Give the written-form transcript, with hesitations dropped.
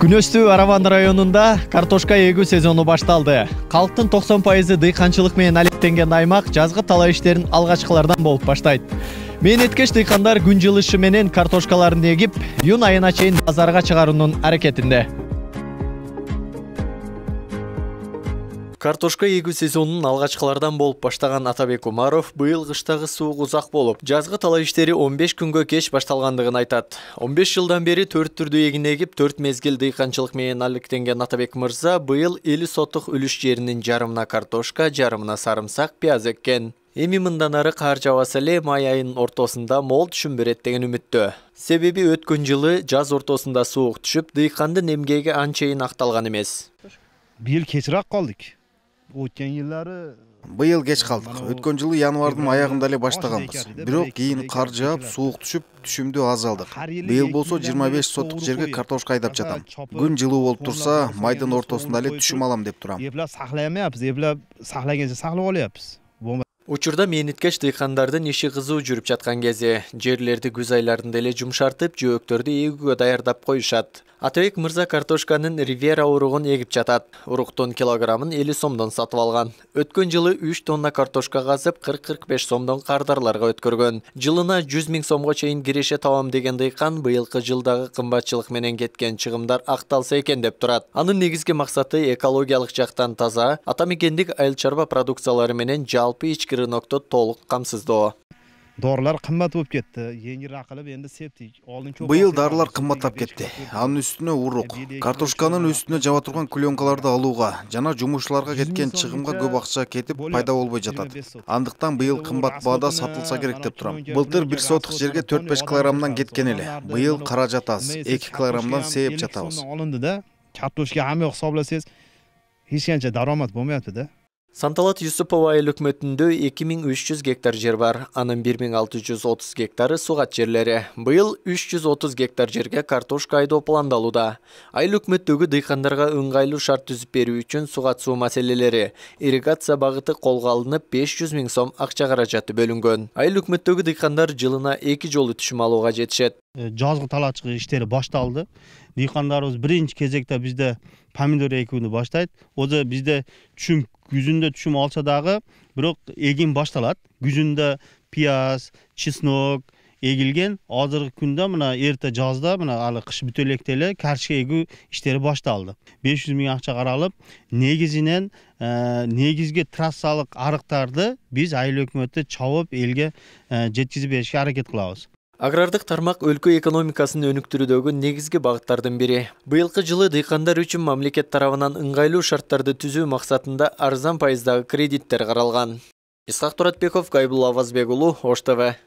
Күнөстүү Араван районунда картошка эгүү сезону башталды. Калктын 90% дыйканчылык менен алектенген аймак жазгы талаа иштерин алгачкылардан болуп баштайт. Мээneткеч дыйкандар күн жылышы менен картошкаларын эгип, июнь айына чейин базарга чыгаруунун аракетинде. Картошка эгүү сезонунун алгачкылардан болуп баштаган Атабек Умаров быйыл кыштагы суук узак болуп, жазгы талаа иштери 15 күнгө кеч башталгандыгын айтат. 15 жылдан бери 4 түрдүү эгин эгип, 4 мезгил дыйканчылык менен алектенген Атабек мырза быйыл 50 сотук үлүш жеринин жарымына картошка, жарымына сарымсак, пияз эккен. Эми мындан ары кар жабаса эле май айынын ортосунда мол түшүм берет деген үмүттө. Себеби өткөн жылы жаз ортосунда суук түшүп, дыйкандын эмгеги анчейин акталган эмес. Быйыл кечирээк калдык. Өткен жылдары быйыл кеч калдык. Өткөн жылы январдын аягында эле баштаганбыз. Бирок кийин кар жаап, суук түшүп, түшүмдү аз алдык. Быйыл болсо 25 сотук жерге картошка айдап жатам. Күн жылуу болуп турса, майдын ортосунда эле түшүм алам деп турам. Эплеп сакламайбыз, эплеп саклагенче саклап алыпбыз. Учурда мээneткеч дыйкандардын иши кызуу жүрүп жаткан кези. Жерлерди күз айларында эле жумшартып, жөөктөрдү эгүүгө даярдап коюшат. Атабек мырза картошканын Ривера уругун эгип жатат. Уруктун килограммын 50 сомдон сатып алган. Өткөн жылы 3 тонна картошка казып 40-45 сомдон кардарларга өткөргөн. Жылына 100 000 сомго чейин киреше табам деген дыйкан быйылкы жылдагы кымбатчылык менен кеткен чыгымдар акталса экен деп турат. Анын негизги максаты экологиялык жактан таза, ата мекендик айыл чарба продукциялары менен жалпы ички рынокто толук камсыздоо. Доралар кымбат болуп кетти. Еңирээк кылып энди септик. Быйыл дарылар кымбаттап кетти. Анын үстүнө урук, картошканын үстүнө жаба турган клёнкаларды алууга жана жумушчуларга кеткен чыгымга көп акча кетип пайда болбой жатат. Андыктан быйыл кымбат баада сатылса керек деп турам. Былтыр 1 сотук жерге 4-5 килограммдан кеткен эле. Быйыл каражат аз, 2 килограммдан сээп жатабыз. Алынды да, картошка хамы хесапласаңыз эч канча даромат болмойт да. Санталат Юсупова айыл өкмөтүндө 2300 гектар жер бар, анын 1630 гектары сугат жерлери. Быйыл 330 гектар жерге картошка айдоо пландалууда. Айыл өкмөттөгү дыйкандарга ыңгайлуу шарт түзүп берүү үчүн сугат суу маселелери, ирригация багыты колго алынып 500 000 сом акча каражаты бөлүнгөн. Айыл өкмөттөгү дыйкандар жылына 2 жолу түшүм алууга жетишет. Жазгы талаачы иштери башталды. Дыйкандарыбыз биринчи кезекте бизде помидор экүүнү баштайт. Озо бизде түшүм күзүндө түшүм алса дагы, бирок эгин башталат. Күзүндө пияз, чеснок эгилген. Азыркы күндө мына эрте жазда мына алы кыш бүтө электе эле картошка эгүү иштери башталды. 500 000 акча каралып, негизинен негизги трассалык арыктарды биз айыл өкмөтү чабып элге жеткизип беришке аракет кылабыз. Агрардык тармак өлкө экономикасын өнүктүрүүдөгү негизги багыттардын бири. Быйылкы жылы дыйкандар үчүн мамлекет тарабынан ыңгайлуу шарттарды түзүү максатында арзан пайыздагы кредиттер каралган. Исхак Туратбеков, Гайбул Авазбек уулу, Ош ТВ.